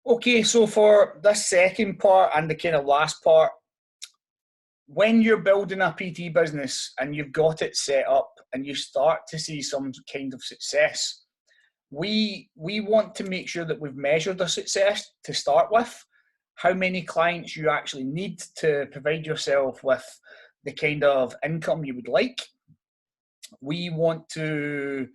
Okay, so for this second part and the kind of last part, when you're building a PT business and you've got it set up and you start to see some kind of success, we want to make sure that we've measured the success to start with, how many clients you actually need to provide yourself with the kind of income you would like. We want to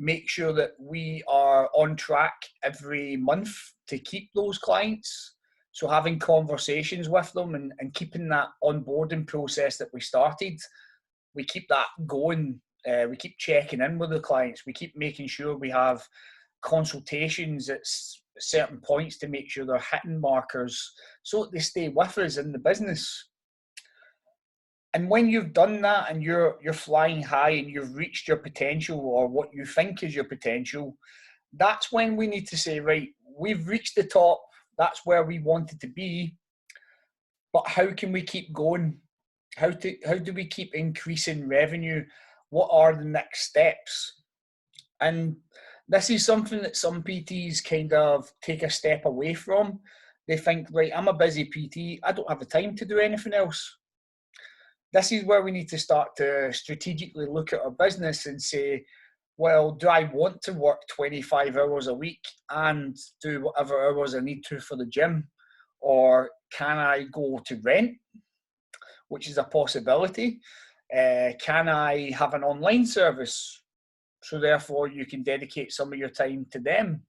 make sure that we are on track every month to keep those clients. So having conversations with them and keeping that onboarding process that we started, we keep that going. We keep checking in with the clients. We keep making sure we have consultations at certain points to make sure they're hitting markers so that they stay with us in the business. And when you've done that and you're flying high and you've reached your potential or what you think is your potential, that's when we need to say, right, we've reached the top. That's where we wanted to be. But how can we keep going? How do we keep increasing revenue? What are the next steps? And this is something that some PTs kind of take a step away from. They think, right, I'm a busy PT. I don't have the time to do anything else. This is where we need to start to strategically look at our business and say, well, do I want to work 25 hours a week and do whatever hours I need to for the gym? Or can I go to rent, which is a possibility? Can I have an online service? So therefore you can dedicate some of your time to them.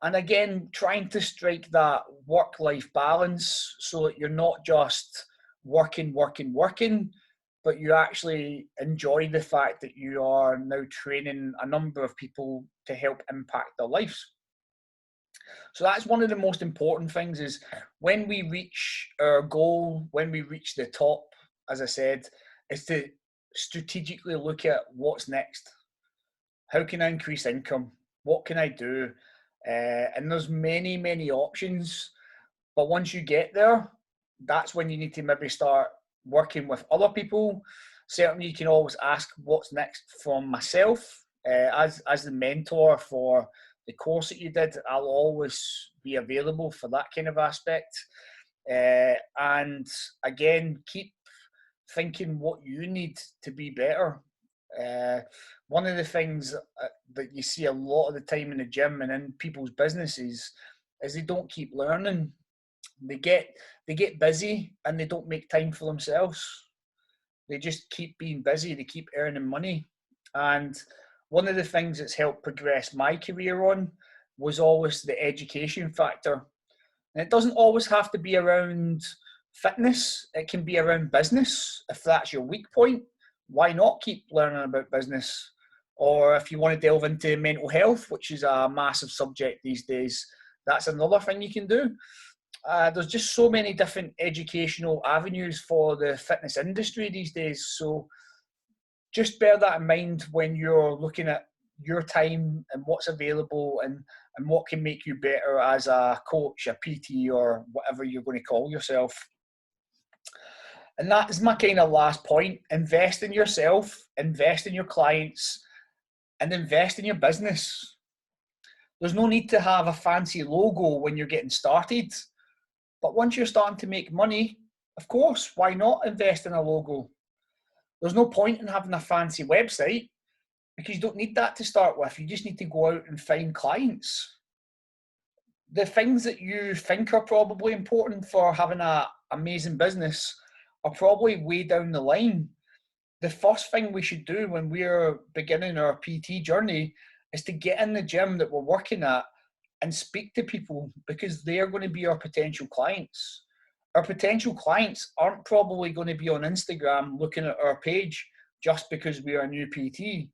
And again, trying to strike that work-life balance so that you're not just working, but you actually enjoy the fact that you are now training a number of people to help impact their lives. So that's one of the most important things is when we reach our goal, when we reach the top, as I said, is to strategically look at what's next. How can I increase income? What can I do? And there's many options. But once you get there, that's when you need to maybe start working with other people. Certainly, you can always ask what's next from myself. As the mentor for the course that you did, I'll always be available for that kind of aspect. And again, keep thinking what you need to be better. One of the things that you see a lot of the time in the gym and in people's businesses is they don't keep learning. They get busy and they don't make time for themselves. They just keep being busy. They keep earning money. And one of the things that's helped progress my career on was always the education factor. And it doesn't always have to be around fitness. It can be around business. If that's your weak point, why not keep learning about business? Or if you want to delve into mental health, which is a massive subject these days, that's another thing you can do. There's just so many different educational avenues for the fitness industry these days. So just bear that in mind when you're looking at your time and what's available and what can make you better as a coach, a PT, or whatever you're going to call yourself. And that is my kind of last point. Invest in yourself, invest in your clients, and invest in your business. There's no need to have a fancy logo when you're getting started. But once you're starting to make money, of course, why not invest in a logo? There's no point in having a fancy website because you don't need that to start with. You just need to go out and find clients. The things that you think are probably important for having an amazing business are probably way down the line. The first thing we should do when we're beginning our PT journey is to get in the gym that we're working at and speak to people because they're going to be our potential clients. Our potential clients aren't probably going to be on Instagram looking at our page just because we are a new PT.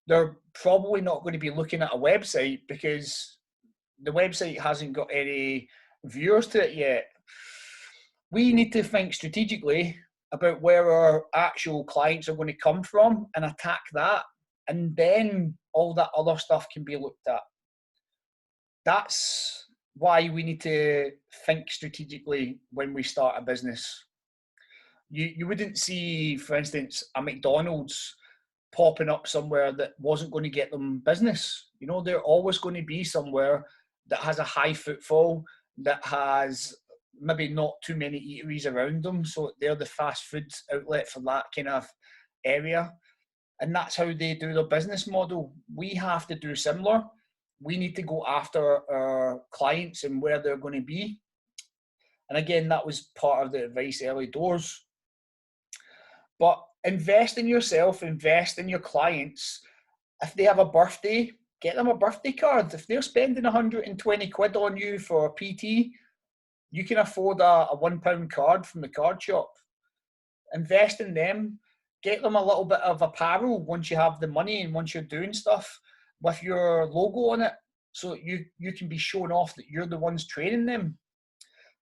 They're probably not going to be looking at a website because the website hasn't got any viewers to it yet. We need to think strategically about where our actual clients are going to come from and attack that. And then all that other stuff can be looked at. That's why we need to think strategically when we start a business. You wouldn't see, for instance, a McDonald's popping up somewhere that wasn't going to get them business. You know, they're always going to be somewhere that has a high footfall, that has maybe not too many eateries around them, so they're the fast food outlet for that kind of area, and that's how they do their business model. We have to do similar. We need to go after our clients and where they're going to be. And again, that was part of the advice early doors. But invest in yourself, invest in your clients. If they have a birthday, get them a birthday card. If they're spending 120 quid on you for a PT, you can afford a £1 card from the card shop. Invest in them. Get them a little bit of apparel once you have the money and once you're doing stuff with your logo on it, so you can be shown off that you're the ones training them.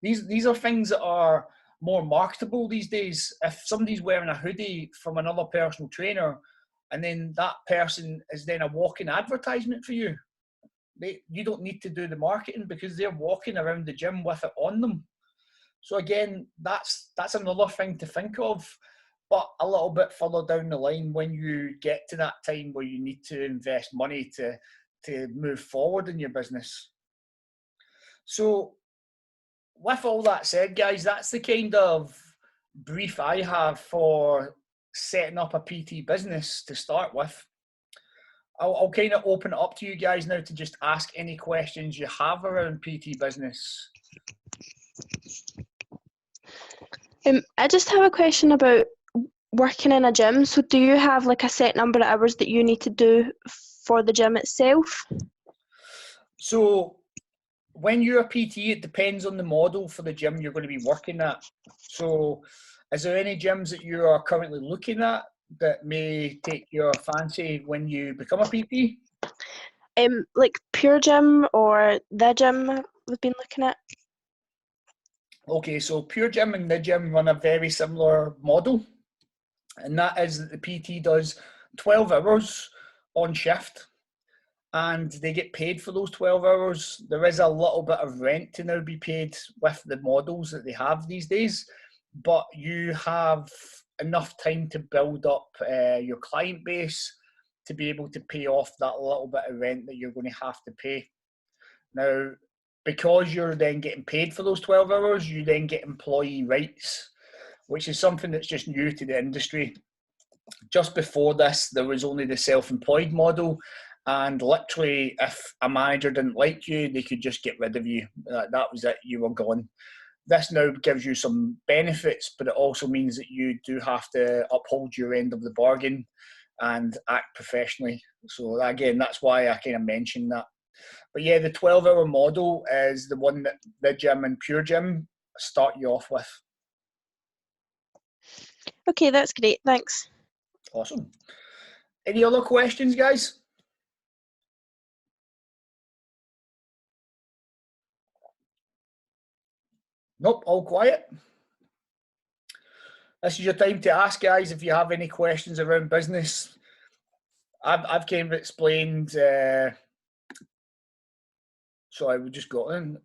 These are things that are more marketable these days. If somebody's wearing a hoodie from another personal trainer, and then that person is then a walking advertisement for you, you don't need to do the marketing because they're walking around the gym with it on them. So again, that's another thing to think of. But a little bit further down the line, when you get to that time where you need to invest money to move forward in your business. So with all that said, guys, that's the kind of brief I have for setting up a PT business to start with. I'll kind of open it up to you guys now to just ask any questions you have around PT business. I just have a question about working in a gym. So do you have like a set number of hours that you need to do for the gym itself? So when you're a PT, it depends on the model for the gym you're going to be working at. So is there any gyms that you are currently looking at that may take your fancy when you become a PT? Like Pure Gym or The Gym we've been looking at. Okay, so Pure Gym and The Gym run a very similar model, and that is that the PT does 12 hours on shift and they get paid for those 12 hours. There is a little bit of rent to now be paid with the models that they have these days, but you have enough time to build up your client base to be able to pay off that little bit of rent that you're going to have to pay. Now, because you're then getting paid for those 12 hours, you then get employee rights, which is something that's just new to the industry. Just before this, there was only the self-employed model, and literally if a manager didn't like you, they could just get rid of you. That was it, you were gone. This now gives you some benefits, but it also means that you do have to uphold your end of the bargain and act professionally. So again, that's why I kind of mentioned that. But yeah, the 12-hour model is the one that The Gym and Pure Gym start you off with. Okay, that's great. Thanks. Awesome. Any other questions, guys? Nope, all quiet. This is your time to ask, guys, if you have any questions around business. I've kind of explained. Sorry, we just got in.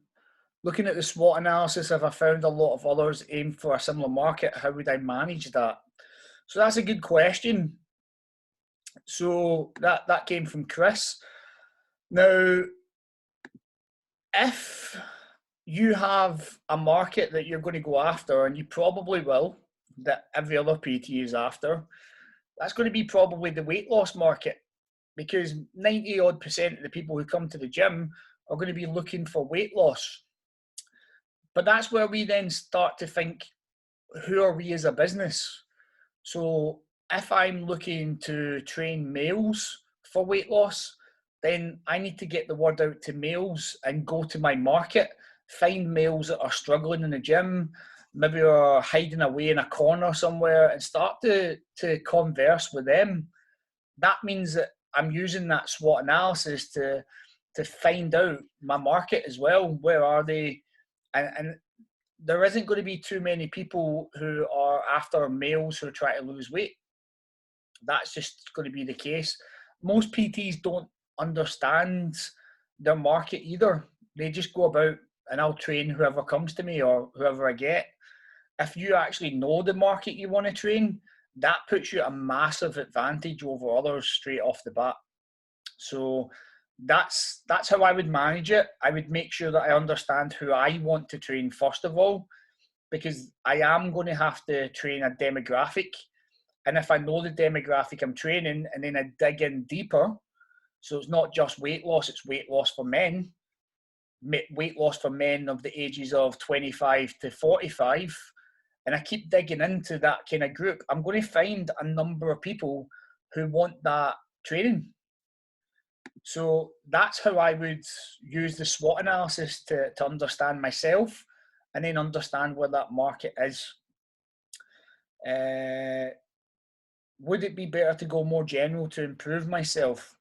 Looking at the SWOT analysis, if I found a lot of others aim for a similar market, how would I manage that? So that's a good question. So that came from Chris. Now, if you have a market that you're going to go after, and you probably will, that every other PT is after, that's going to be probably the weight loss market, because 90% of the people who come to the gym are going to be looking for weight loss. But that's where we then start to think, who are we as a business? So if I'm looking to train males for weight loss, then I need to get the word out to males and go to my market, find males that are struggling in the gym, maybe are hiding away in a corner somewhere, and start to converse with them. That means that I'm using that SWOT analysis to find out my market as well. Where are they? And there isn't going to be too many people who are after males who are trying to lose weight. That's just going to be the case. Most PTs don't understand their market either. They just go about, and I'll train whoever comes to me or whoever I get. If you actually know the market you want to train, that puts you at a massive advantage over others straight off the bat. So that's how I would manage it. I would make sure that I understand who I want to train first of all, because I am going to have to train a demographic. And if I know the demographic I'm training and then I dig in deeper, so it's not just weight loss, it's weight loss for men, weight loss for men of the ages of 25 to 45, and I keep digging into that kind of group, I'm going to find a number of people who want that training. So that's how I would use the SWOT analysis to understand myself and then understand where that market is. Would it be better to go more general to improve myself?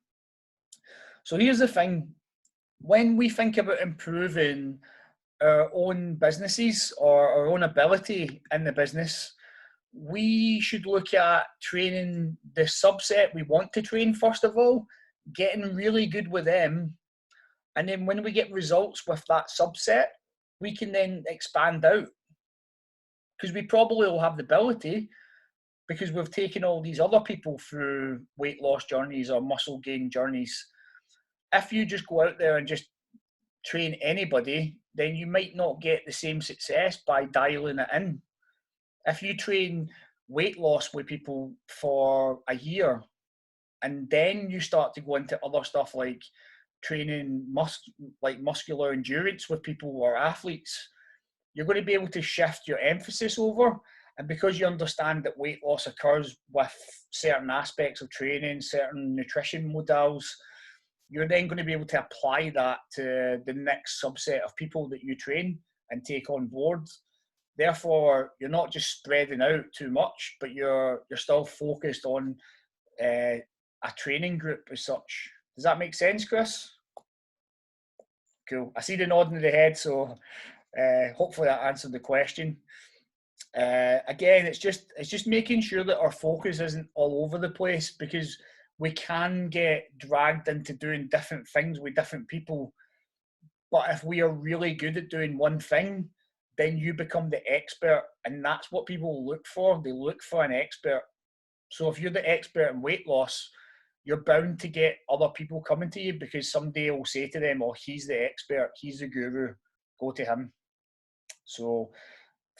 So here's the thing. When we think about improving our own businesses or our own ability in the business, we should look at training the subset we want to train first of all, getting really good with them. And then when we get results with that subset, we can then expand out. Because we probably will have the ability, because we've taken all these other people through weight loss journeys or muscle gain journeys. If you just go out there and just train anybody, then you might not get the same success by dialing it in. If you train weight loss with people for a year and then you start to go into other stuff like training muscular endurance with people or athletes, you're going to be able to shift your emphasis over. And because you understand that weight loss occurs with certain aspects of training, certain nutrition modals, you're then going to be able to apply that to the next subset of people that you train and take on board. Therefore, you're not just spreading out too much, but you're still focused on a training group as such. Does that make sense, Chris? Cool. I see the nodding of the head, so hopefully that answered the question. Again, it's just making sure that our focus isn't all over the place, because we can get dragged into doing different things with different people. But if we are really good at doing one thing, then you become the expert, and that's what people look for. They look for an expert. So if you're the expert in weight loss, you're bound to get other people coming to you, because someday will say to them, oh, he's the expert, he's the guru, go to him. So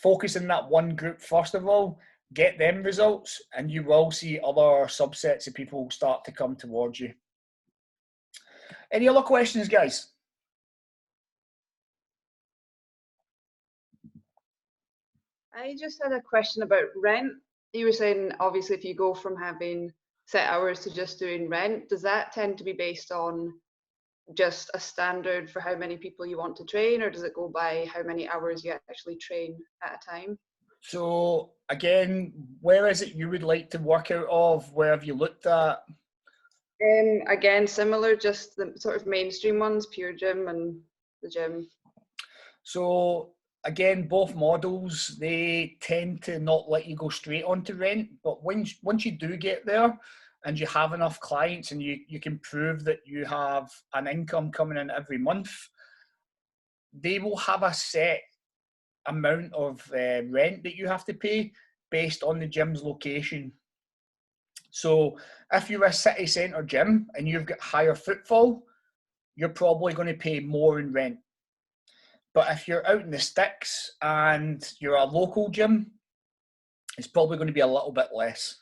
focus in that one group first of all, get them results, and you will see other subsets of people start to come towards you. Any other questions, guys? I just had a question about rent. You were saying, obviously, if you go from having set hours to just doing rent, does that tend to be based on just a standard for how many people you want to train, or does it go by how many hours you actually train at a time? So again, where is it you would like to work out of? Where have you looked at? Again, similar, just the sort of mainstream ones, Pure Gym and the gym. So again, both models, they tend to not let you go straight onto rent, but once you do get there and you have enough clients and you can prove that you have an income coming in every month, they will have a set amount of rent that you have to pay based on the gym's location. So if you're a city centre gym and you've got higher footfall, you're probably going to pay more in rent. But if you're out in the sticks and you're a local gym, it's probably going to be a little bit less.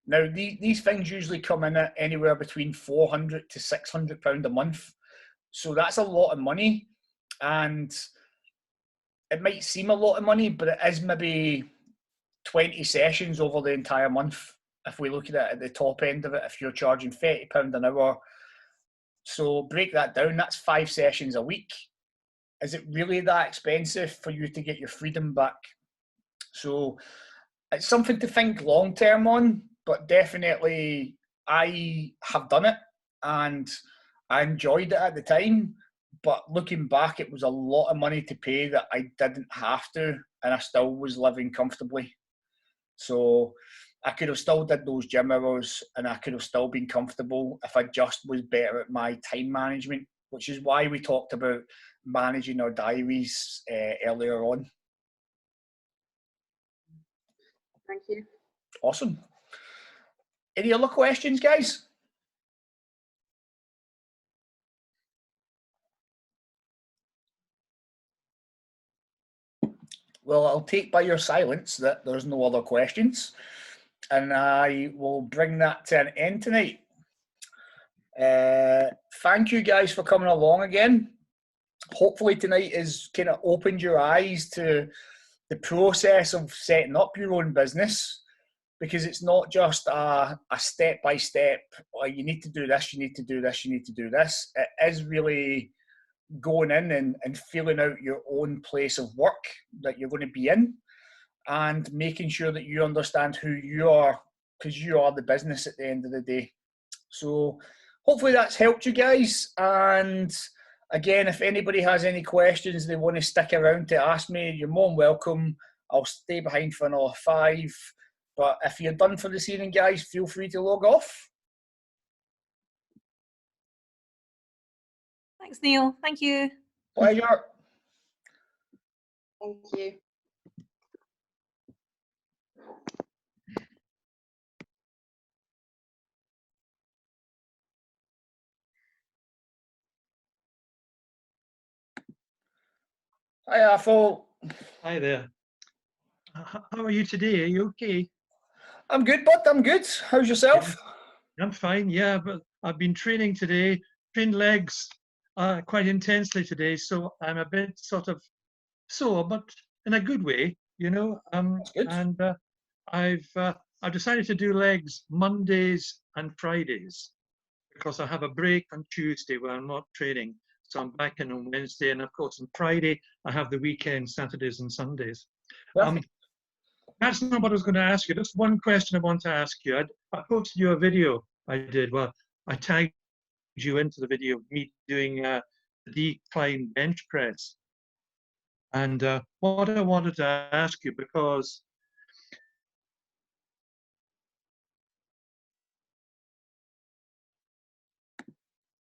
Now, these things usually come in at anywhere between £400 to £600 a month. So that's a lot of money. And it might seem a lot of money, but it is maybe 20 sessions over the entire month. If we look at it at the top end of it, if you're charging £30 an hour. So break that down, that's 5 sessions a week. Is it really that expensive for you to get your freedom back? So it's something to think long term on, but definitely I have done it and I enjoyed it at the time. But looking back, it was a lot of money to pay that I didn't have to, and I still was living comfortably. So I could have still did those gym hours and I could have still been comfortable if I just was better at my time management, which is why we talked about managing our diaries earlier on. Thank you. Awesome. Any other questions, guys? Well, I'll take by your silence that there's no other questions, and I will bring that to an end tonight. Thank you guys for coming along again. Hopefully tonight has kind of opened your eyes to the process of setting up your own business, because it's not just a step-by-step, oh, you need to do this, you need to do this, you need to do this. It is really going in and feeling out your own place of work that you're going to be in, and making sure that you understand who you are, because you are the business at the end of the day. So hopefully that's helped you guys. And again, if anybody has any questions they want to stick around to ask me, you're more than welcome. I'll stay behind for another 5. But if you're done for this evening, guys, feel free to log off. Thanks, Neil. Thank you. Pleasure. Thank you. Hi, Athol. Hi there. How are you today? Are you okay? I'm good, bud. I'm good. How's yourself? Yeah, I'm fine, yeah, but I've been training today, trained legs quite intensely today, so I'm a bit sort of sore, but in a good way, you know. That's good. And I've decided to do legs Mondays and Fridays, because I have a break on Tuesday where I'm not training. So I'm back in on Wednesday, and of course on Friday I have the weekend, Saturdays and Sundays. That's not what I was going to ask you. Just one question I want to ask you. I posted you a video I did. Well, I tagged you into the video of me doing the decline bench press. And what I wanted to ask you, because